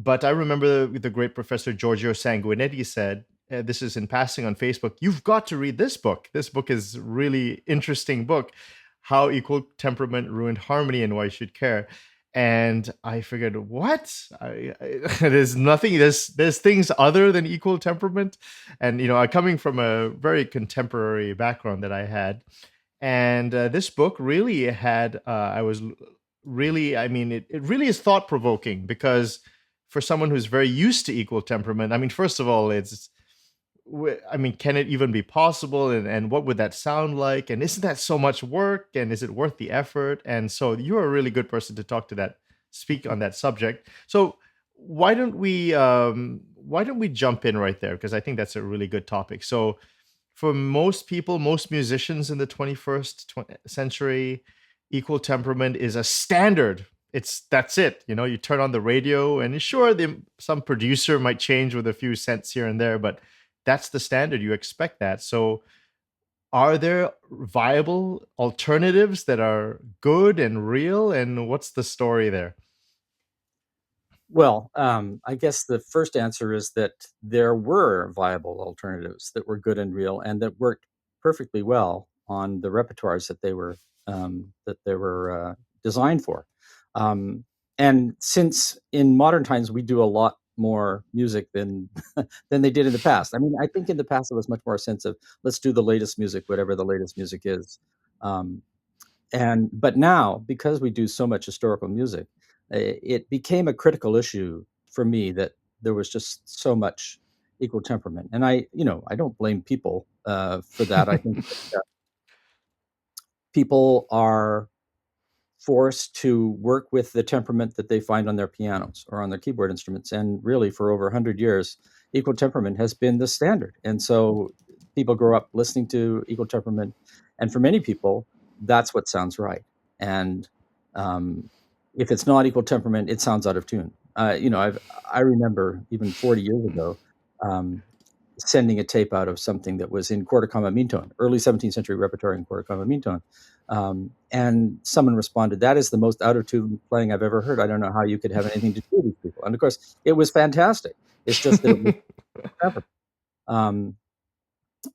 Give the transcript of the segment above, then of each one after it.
But I remember the great professor Giorgio Sanguinetti said, this is in passing on Facebook, you've got to read this book. This book is really interesting book, How Equal Temperament Ruined Harmony and Why You Should Care. And I figured, what? There's nothing. There's things other than equal temperament, and coming from a very contemporary background that I had, and this book really had. I was really. I mean, it really is thought provoking because for someone who's very used to equal temperament, I mean, first of all, I mean, can it even be possible? And what would that sound like? And isn't that so much work? And is it worth the effort? And so you're a really good person to speak on that subject. So why don't we jump in right there? Because I think that's a really good topic. So for most people, most musicians in the 21st century, equal temperament is a standard. That's it. You turn on the radio, and sure, some producer might change with a few cents here and there, but that's the standard. You expect that. So are there viable alternatives that are good and real? And what's the story there? Well, I guess the first answer is that there were viable alternatives that were good and real and that worked perfectly well on the repertoires that they were designed for. And since in modern times we do a lot more music than than they did in the past. I mean, I think in the past it was much more a sense of let's do the latest music, whatever the latest music is. Um, but now, because we do so much historical music, it became a critical issue for me that there was just so much equal temperament, and I don't blame people for that. I think that people are forced to work with the temperament that they find on their pianos or on their keyboard instruments, and really for over 100 years, equal temperament has been the standard, and so people grow up listening to equal temperament, and for many people, that's what sounds right. And um, if it's not equal temperament, it sounds out of tune. I remember even 40 years ago um, sending a tape out of something that was in quarter comma mean tone, early 17th century repertoire in quarter comma mean tone. And someone responded, "That is the most out of tune playing I've ever heard. I don't know how you could have anything to do with these people." And of course, it was fantastic. It's just that it was temperament. Um,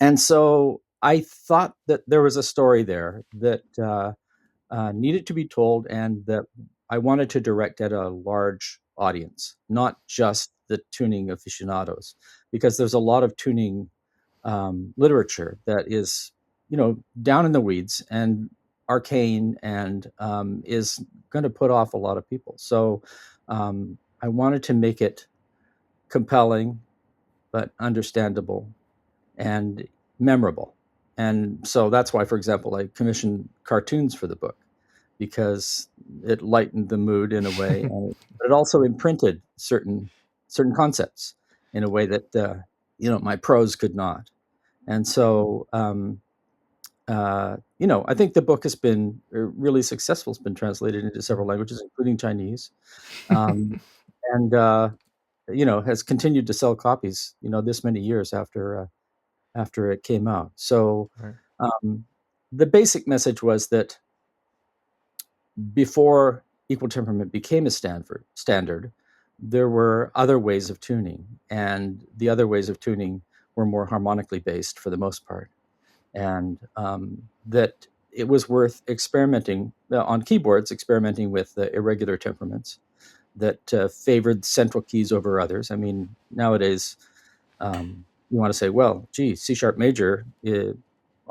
and so I thought that there was a story there that needed to be told, and that I wanted to direct at a large audience, not just the tuning aficionados, because there's a lot of tuning literature that is, down in the weeds and arcane, and is going to put off a lot of people. So I wanted to make it compelling, but understandable and memorable. And so that's why, for example, I commissioned cartoons for the book, because it lightened the mood in a way, but it also imprinted certain concepts in a way that my prose could not. And so I think the book has been really successful. It's been translated into several languages, including Chinese, um, and has continued to sell copies. This many years after it came out. So Right. the basic message was that before equal temperament became a standard, there were other ways of tuning, and the other ways of tuning were more harmonically based for the most part, and that it was worth experimenting on keyboards, experimenting with irregular temperaments that favored central keys over others. I mean, nowadays, you want to say, well, gee, C sharp major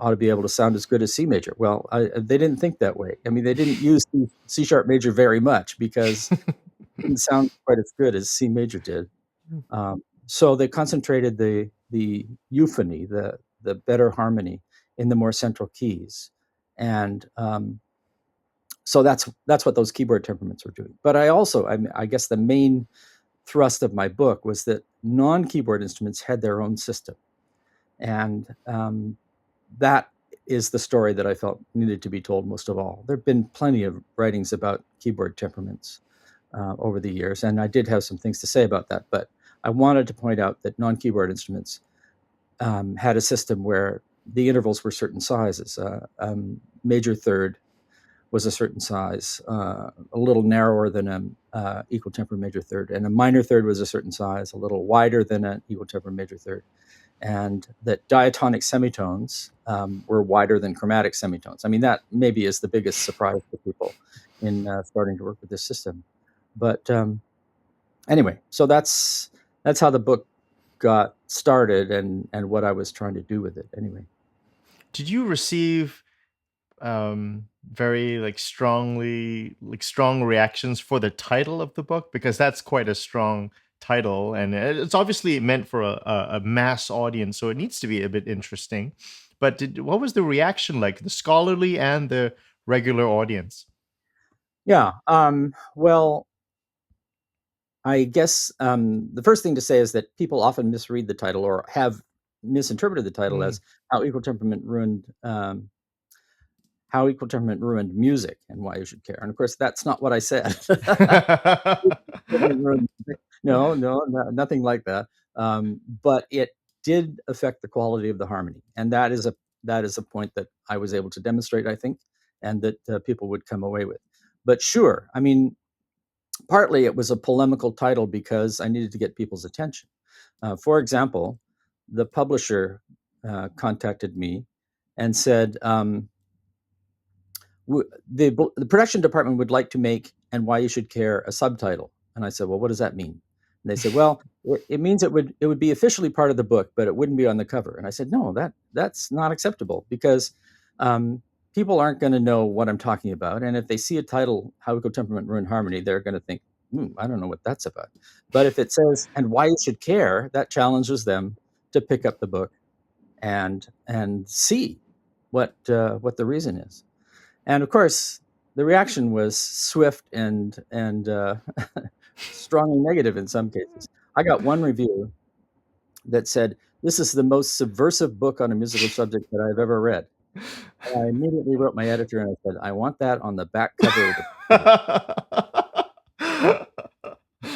ought to be able to sound as good as C major. Well, they didn't think that way. I mean, they didn't use C sharp major very much because it didn't sound quite as good as C major did. So they concentrated the euphony, the better harmony, in the more central keys, and so that's what those keyboard temperaments were doing. But I guess the main thrust of my book was that non-keyboard instruments had their own system, and that is the story that I felt needed to be told most of all. There have been plenty of writings about keyboard temperaments over the years, and I did have some things to say about that, but I wanted to point out that non-keyboard instruments had a system where the intervals were certain sizes, major third, was a certain size, a little narrower than an equal temper major third, and a minor third was a certain size, a little wider than an equal temper major third, and that diatonic semitones were wider than chromatic semitones. I mean, that maybe is the biggest surprise for people in starting to work with this system. But anyway, so that's how the book got started, and what I was trying to do with it. Anyway, Did you receive very strong reactions for the title of the book, because that's quite a strong title, and it's obviously meant for a mass audience, so it needs to be a bit interesting. But what was the reaction like, the scholarly and the regular audience? yeah. Well, I guess the first thing to say is that people often misread the title or have misinterpreted the title as how equal temperament ruined music and why you should care. And of course, that's not what I said. No, nothing like that. But it did affect the quality of the harmony, and that is a point that I was able to demonstrate, I think, and that people would come away with. But sure, I mean, partly it was a polemical title because I needed to get people's attention. For example, the publisher contacted me and said, the production department would like to make "And Why You Should Care" a subtitle. And I said, well, what does that mean? And they said, well, it means it would be officially part of the book, but it wouldn't be on the cover. And I said, no, that's not acceptable, because people aren't going to know what I'm talking about. And if they see a title, "How Equal Temperament Ruined Harmony," they're going to think, I don't know what that's about. But if it says "And Why You Should Care," that challenges them to pick up the book and see what the reason is. And of course, the reaction was swift and strongly negative in some cases. I got one review that said, "This is the most subversive book on a musical subject that I've ever read." And I immediately wrote my editor and I said, "I want that on the back cover of the book."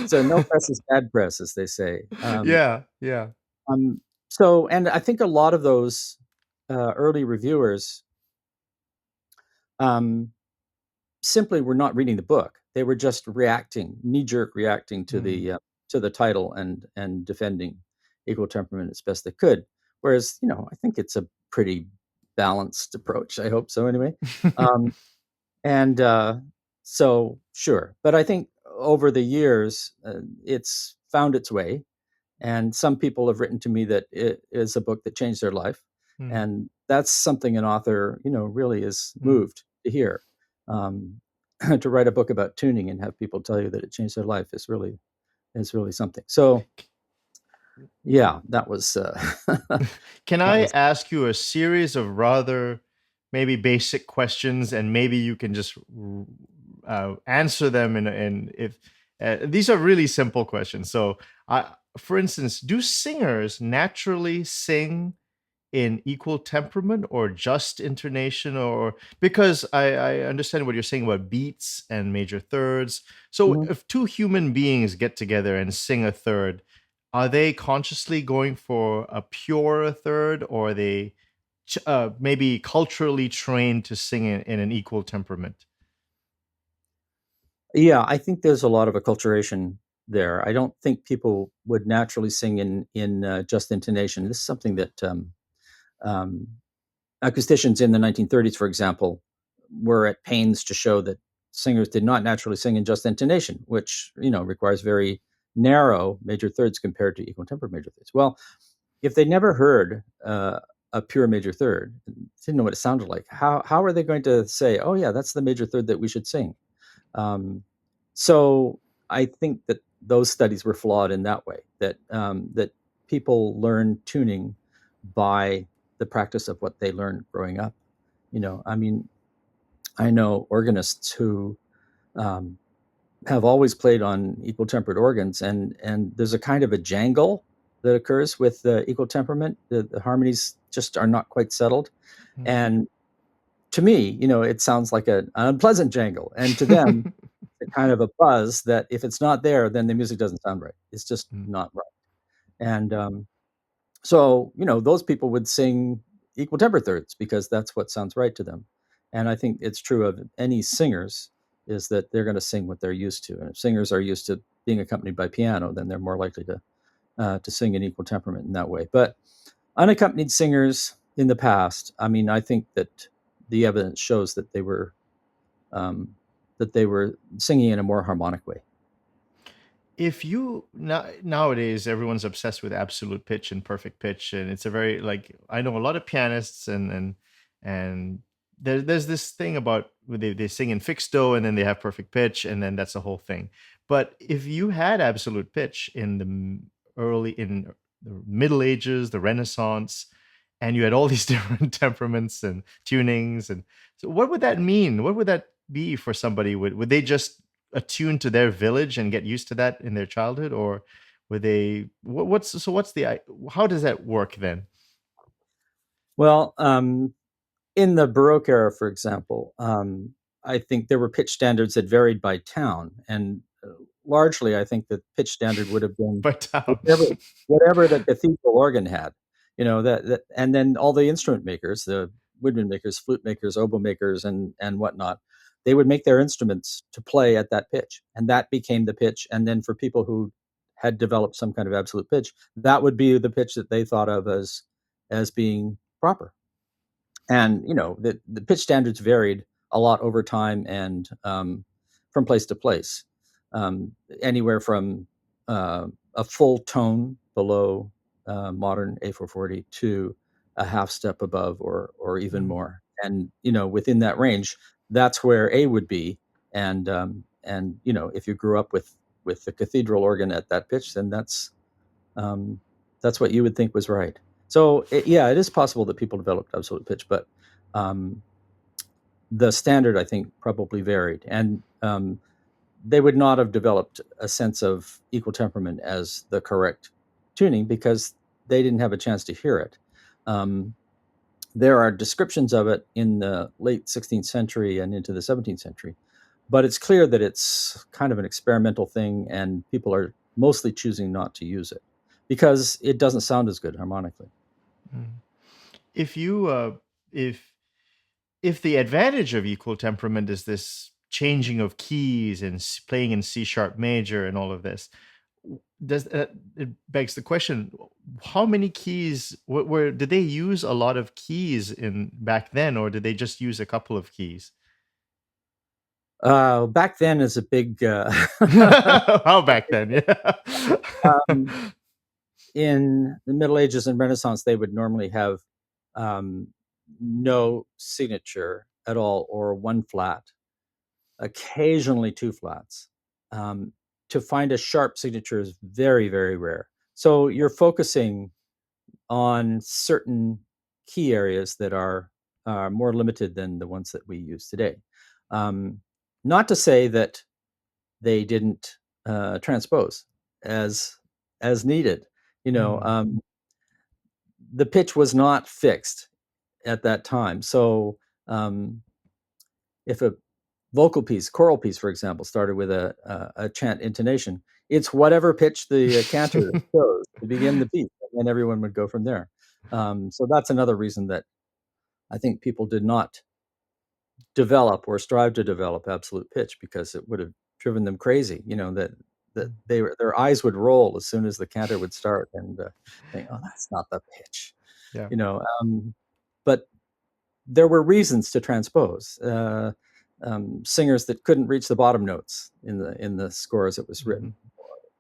So no press is bad press, as they say. Yeah. So, and I think a lot of those early reviewers simply were not reading the book. They were just knee-jerk reacting to the title and defending equal temperament as best they could. Whereas, I think it's a pretty balanced approach. I hope so, anyway. And so, sure. But I think over the years, it's found its way. And some people have written to me that it is a book that changed their life. And that's something an author, really is moved to hear. To write a book about tuning and have people tell you that it changed their life is really something. So, yeah, that was. Can I ask you a series of rather maybe basic questions, and maybe you can just answer them? And if these are really simple questions. So, for instance, do singers naturally sing in equal temperament or just intonation? Or because I understand what you're saying about beats and major thirds. So if two human beings get together and sing a third, are they consciously going for a pure third, or are they maybe culturally trained to sing in an equal temperament? Yeah, I think there's a lot of acculturation there. I don't think people would naturally sing in just intonation. This is something that acousticians in the 1930s, for example, were at pains to show that singers did not naturally sing in just intonation, which requires very narrow major thirds compared to equal tempered major thirds. Well, if they never heard a pure major third, didn't know what it sounded like, how are they going to say, "Oh yeah, that's the major third that we should sing"? So I think that those studies were flawed in that way. That people learn tuning by the practice of what they learned growing up. I mean, I know organists who have always played on equal tempered organs, and there's a kind of a jangle that occurs with the equal temperament. The harmonies just are not quite settled, and to me, it sounds like an unpleasant jangle, and to them, it's a kind of a buzz that if it's not there, then the music doesn't sound right. It's just not right, and so those people would sing equal temper thirds because that's what sounds right to them. And I think it's true of any singers, is that they're going to sing what they're used to. And if singers are used to being accompanied by piano, then they're more likely to sing in equal temperament in that way. But unaccompanied singers in the past, I mean, I think that the evidence shows um, that they were singing in a more harmonic way. If you nowadays everyone's obsessed with absolute pitch and perfect pitch, and it's a very, like, I know a lot of pianists, and there's this thing about where they sing in fixed do and then they have perfect pitch and then that's the whole thing. But if you had absolute pitch in the Middle Ages, the Renaissance, and you had all these different temperaments and tunings, and so what would that mean? What would that be for somebody? Would they just attuned to their village and get used to that in their childhood, or were they what's the how does that work then? Well, in the Baroque era, for example, I think there were pitch standards that varied by town, and largely, I think the pitch standard would have been But whatever the cathedral organ had. And then all the instrument makers, the woodwind makers, flute makers, oboe makers, and whatnot, they would make their instruments to play at that pitch, and that became the pitch. And then for people who had developed some kind of absolute pitch, that would be the pitch that they thought of as being proper. And the pitch standards varied a lot over time and from place to place, anywhere from a full tone below modern A440 to a half step above or even more. And within that range, that's where A would be. And if you grew up with the cathedral organ at that pitch, then that's what you would think was right. So it is possible that people developed absolute pitch, but the standard, I think, probably varied. And they would not have developed a sense of equal temperament as the correct tuning because they didn't have a chance to hear it. There are descriptions of it in the late 16th century and into the 17th century, but it's clear that it's kind of an experimental thing, and people are mostly choosing not to use it because it doesn't sound as good harmonically. If you if the advantage of equal temperament is this changing of keys and playing in C sharp major and all of this, does it begs the question, how many keys were did they use a lot of keys in back then, or did they just use a couple of keys? Back then is a big How back then? Yeah. in the Middle Ages and Renaissance, they would normally have no signature at all, or one flat, occasionally two flats. To find a sharp signature is very, very rare. So you're focusing on certain key areas that are more limited than the ones that we use today. Not to say that they didn't transpose as needed. The pitch was not fixed at that time. So if a vocal piece, choral piece, for example, started with a chant intonation, it's whatever pitch the cantor chose to begin the piece, and everyone would go from there. So that's another reason that I think people did not develop or strive to develop absolute pitch, because it would have driven them crazy. That their eyes would roll as soon as the cantor would start, and think, "Oh, that's not the pitch." Yeah. But there were reasons to transpose. Singers that couldn't reach the bottom notes in the score as it was written,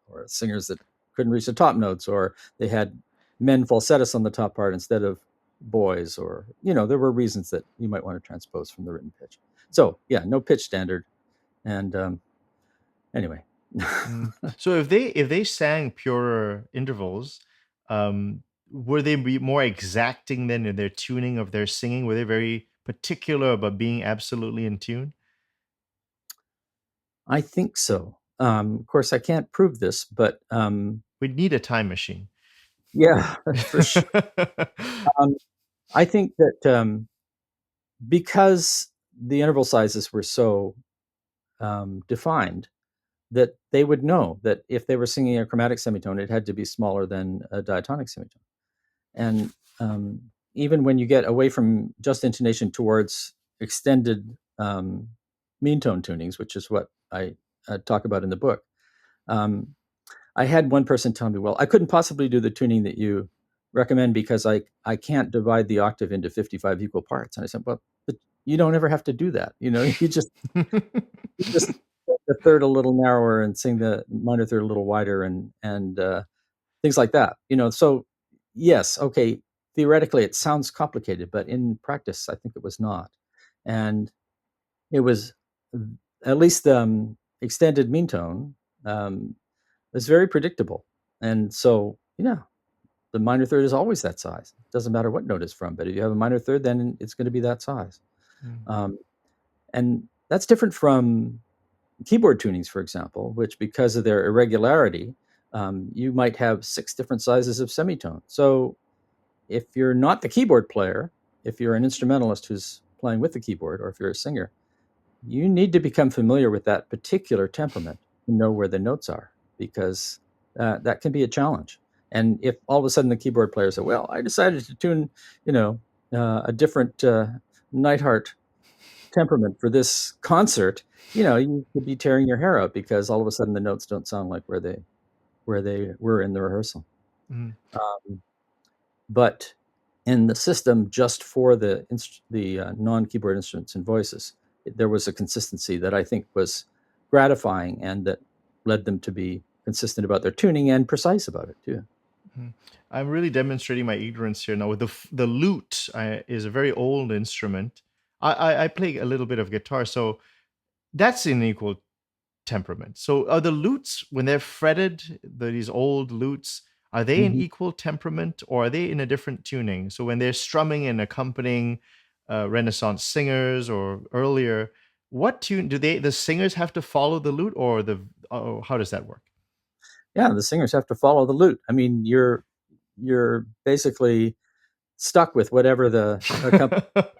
or singers that couldn't reach the top notes, or they had men falsettists on the top part instead of boys, or there were reasons that you might want to transpose from the written pitch. So no pitch standard. And anyway. So if they sang purer intervals, were they be more exacting then in their tuning of their singing? Were they very particular about being absolutely in tune? I think so. Of course, I can't prove this, but we'd need a time machine. Yeah, for sure. I think that because the interval sizes were so defined, that they would know that if they were singing a chromatic semitone, it had to be smaller than a diatonic semitone. And even when you get away from just intonation towards extended mean tone tunings, which is what I talk about in the book. I had one person tell me, well, I couldn't possibly do the tuning that you recommend because I can't divide the octave into 55 equal parts. And I said, well, but you don't ever have to do that. You just make the third a little narrower and sing the minor third a little wider and things like that. So yes, okay, theoretically it sounds complicated, but in practice, I think it was not. And it was, at least the extended mean tone, is very predictable. And so, the minor third is always that size. It doesn't matter what note it's from, but if you have a minor third, then it's going to be that size. And that's different from keyboard tunings, for example, which, because of their irregularity, you might have 6 different sizes of semitone. So if you're not the keyboard player, if you're an instrumentalist who's playing with the keyboard, or if you're a singer, you need to become familiar with that particular temperament to know where the notes are, because that can be a challenge. And if all of a sudden the keyboard player said, well, I decided to tune, a different Neidhart temperament for this concert, you could be tearing your hair out because all of a sudden the notes don't sound like where they were in the rehearsal. But in the system, just for the non-keyboard instruments and voices, there was a consistency that I think was gratifying, and that led them to be consistent about their tuning and precise about it too. I'm really demonstrating my ignorance here now. With the lute is a very old instrument. I play a little bit of guitar, so that's in equal temperament. So are the lutes, when they're fretted, these old lutes, are they in equal temperament, or are they in a different tuning? So when they're strumming and accompanying Renaissance singers or earlier, what tune do the singers have to follow the lute, or how does that work? Yeah, the singers have to follow the lute. I mean, you're basically stuck with whatever the accompaniment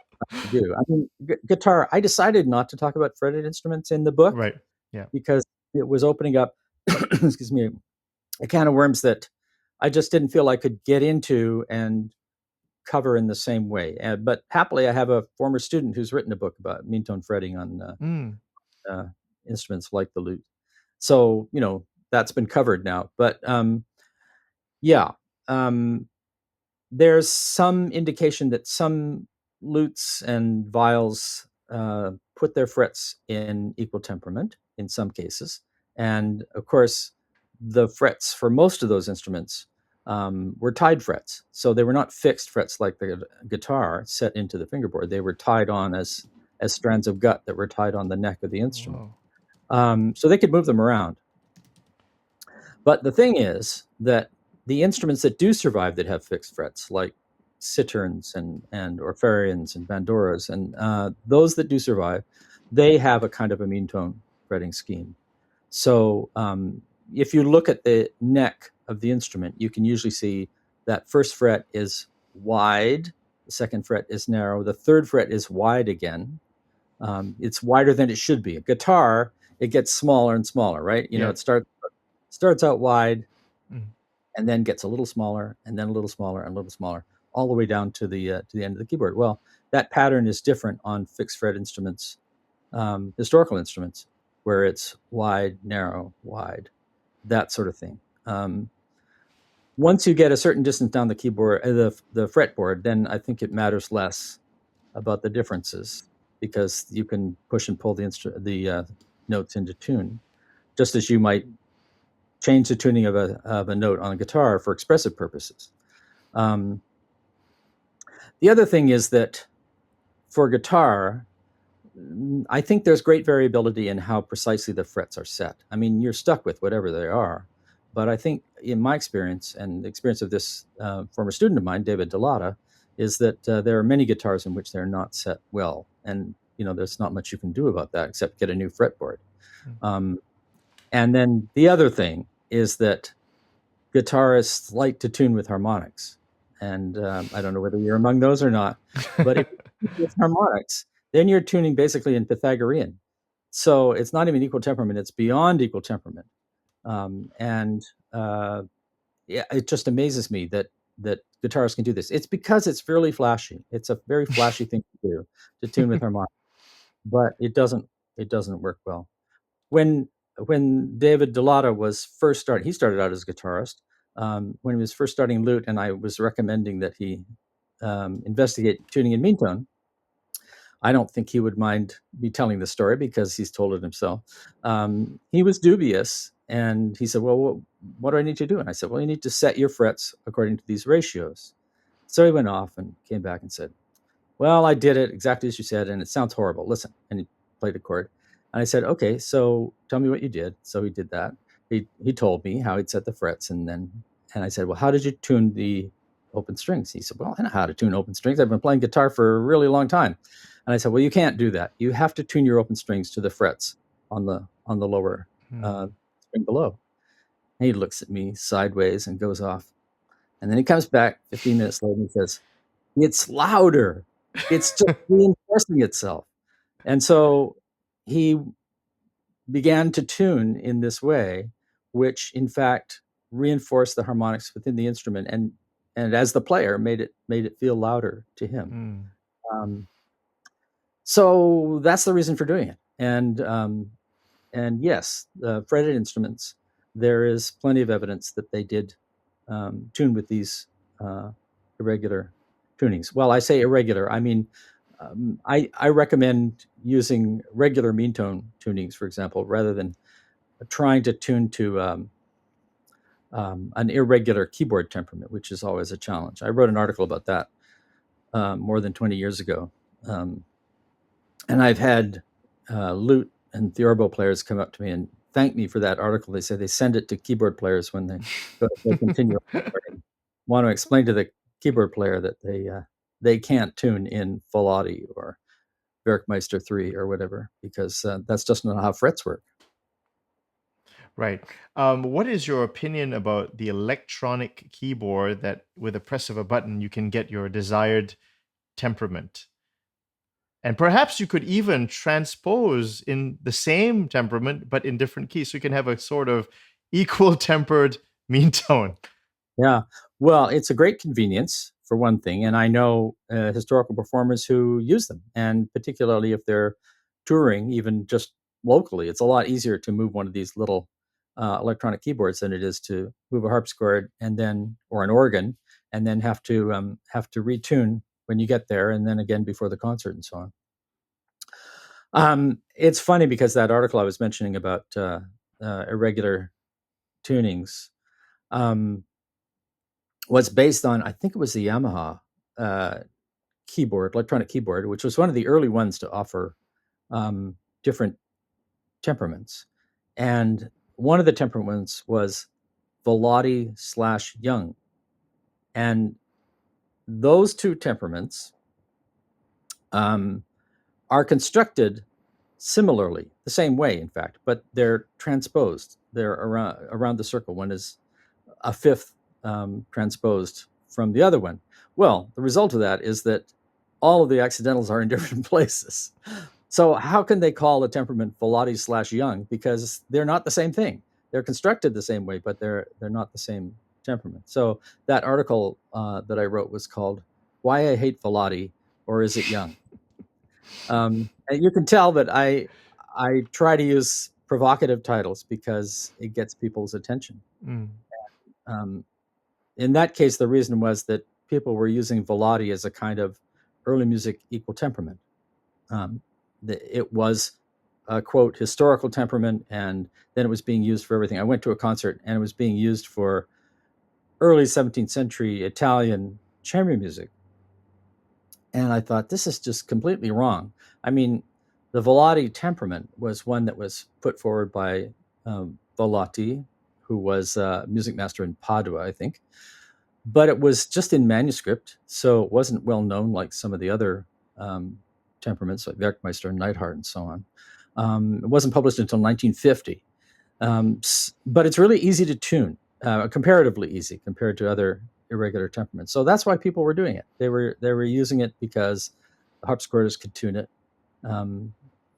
do. I mean, guitar, I decided not to talk about fretted instruments in the book, Right. Yeah. because it was opening up, excuse me, a can of worms that I just didn't feel I could get into and cover in the same way. But happily, I have a former student who's written a book about mean tone fretting on instruments like the lute. So, that's been covered now. But yeah, there's some indication that some lutes and viols put their frets in equal temperament in some cases. And of course, the frets for most of those instruments were tied frets. So they were not fixed frets like the guitar set into the fingerboard. They were tied on as strands of gut that were tied on the neck of the instrument. So they could move them around. But the thing is that the instruments that do survive that have fixed frets, like citerns and orpharians and bandoras, and those that do survive, they have a kind of a mean tone fretting scheme. So if you look at the neck of the instrument, you can usually see that first fret is wide, the second fret is narrow, the third fret is wide again. It's wider than it should be. A guitar, it gets smaller and smaller, right? It starts out wide, and then gets a little smaller, and then a little smaller, and a little smaller, all the way down to the end of the keyboard. Well, that pattern is different on fixed fret instruments, historical instruments, where it's wide, narrow, wide, that sort of thing. Once you get a certain distance down the keyboard, the fretboard, then I think it matters less about the differences, because you can push and pull the notes into tune, just as you might change the tuning of a note on a guitar for expressive purposes. The other thing is that for guitar, I think there's great variability in how precisely the frets are set. I mean, you're stuck with whatever they are. But I think, in my experience, and the experience of this former student of mine, David Delata, is that there are many guitars in which they're not set well. And, there's not much you can do about that except get a new fretboard. And then the other thing is that guitarists like to tune with harmonics. And I don't know whether you're among those or not, but if you tune with harmonics, then you're tuning basically in Pythagorean. So it's not even equal temperament, it's beyond equal temperament. Yeah, it just amazes me that that guitarists can do this. It's because it's fairly flashy. It's a very flashy thing to do, to tune with harmonics, but it doesn't work well. When David Delata was first starting, he started out as a guitarist. When he was first starting lute, and I was recommending that he investigate tuning in mean tone. I don't think he would mind me telling the story because he's told it himself. He was dubious, and he said, "Well, what do I need to do?" And I said, "Well, you need to set your frets according to these ratios." So he went off and came back and said, "Well, I did it exactly as you said, and it sounds horrible. Listen." And he played a chord. And I said, "Okay, so tell me what you did." So he did that. He told me how he'd set the frets, and I said, "Well, how did you tune the open strings?" He said, "Well, I know how to tune open strings. I've been playing guitar for a really long time." And I said, "Well, you can't do that. You have to tune your open strings to the frets on the lower string below." And he looks at me sideways and goes off. And then he comes back 15 minutes later and he says, "It's louder. It's just reinforcing itself." And so he began to tune in this way, which in fact reinforced the harmonics within the instrument, and as the player made it feel louder to him. So that's the reason for doing it. And yes, fretted instruments, there is plenty of evidence that they did tune with these irregular tunings. Well, I say irregular, I mean, I recommend using regular mean tone tunings, for example, rather than trying to tune to an irregular keyboard temperament, which is always a challenge. I wrote an article about that more than 20 years ago. And I've had lute and theorbo players come up to me and thank me for that article. They say they send it to keyboard players when they continue want to explain to the keyboard player that they can't tune in Volati or Werkmeister 3 or whatever, because that's just not how frets work. Right. What is your opinion about the electronic keyboard that with a press of a button you can get your desired temperament? And perhaps you could even transpose in the same temperament, but in different keys. So you can have a sort of equal tempered mean tone. Yeah. Well, it's a great convenience for one thing. And I know historical performers who use them. And particularly if they're touring, even just locally, it's a lot easier to move one of these little electronic keyboards than it is to move a harpsichord or an organ, and then have to retune when you get there, and then again before the concert and so on. It's funny because that article I was mentioning about irregular tunings was based on, I think it was the Yamaha electronic keyboard, which was one of the early ones to offer different temperaments. And one of the temperaments was Volati/Young. And those two temperaments are constructed similarly, the same way, in fact, but they're transposed. They're around the circle. One is a fifth transposed from the other one. Well, the result of that is that all of the accidentals are in different places. So how can they call a temperament Volati/Young? Because they're not the same thing. They're constructed the same way, but they're not the same temperament. So that article that I wrote was called "Why I Hate Volati, or Is It Young?" And you can tell that I try to use provocative titles because it gets people's attention. In that case, the reason was that people were using Volati as a kind of early music equal temperament. It was a, quote, historical temperament, and then it was being used for everything. I went to a concert and it was being used for early 17th century Italian chamber music. And I thought, this is just completely wrong. I mean, the Volati temperament was one that was put forward by Volati, who was a music master in Padua, I think. But it was just in manuscript, so it wasn't well known like some of the other temperaments, like Werkmeister and Neidhart and so on. It wasn't published until 1950. But it's really easy to tune, comparatively easy compared to other irregular temperaments. So that's why people were doing it. They were using it because the harpsichordists could tune it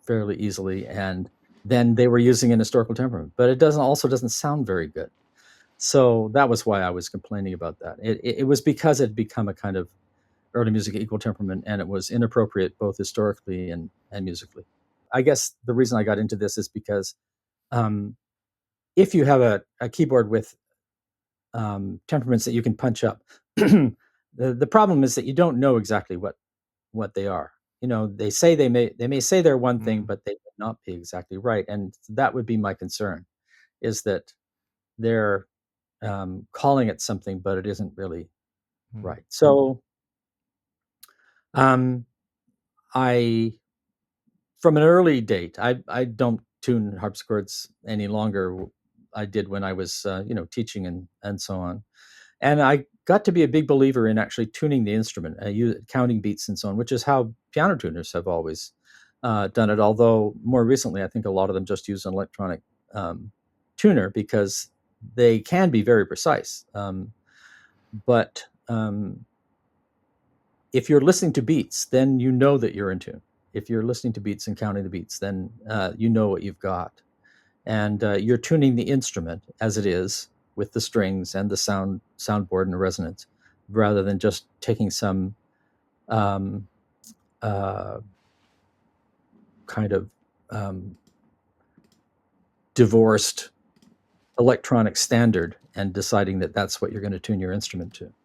fairly easily, and then they were using an historical temperament. But it doesn't sound very good. So that was why I was complaining about that. It was because it had become a kind of early music equal temperament, and it was inappropriate both historically and musically. I guess the reason I got into this is because um, if you have a keyboard with temperaments that you can punch up, the problem is that you don't know exactly what they are. You know, they may say they're one thing, Mm, but they may not be exactly right, and that would be my concern, is that they're calling it something, but it isn't really mm, right. So um, I from an early date, I don't tune harpsichords any longer. I did when I was teaching and so on. And I got to be a big believer in actually tuning the instrument, counting beats and so on, which is how piano tuners have always done it. Although more recently, I think a lot of them just use an electronic um, tuner because they can be very precise. But if you're listening to beats, then you know that you're in tune. If you're listening to beats and counting the beats, then you know what you've got, and you're tuning the instrument as it is with the strings and the soundboard and the resonance, rather than just taking some um, uh, kind of um, divorced electronic standard and deciding that that's what you're going to tune your instrument to.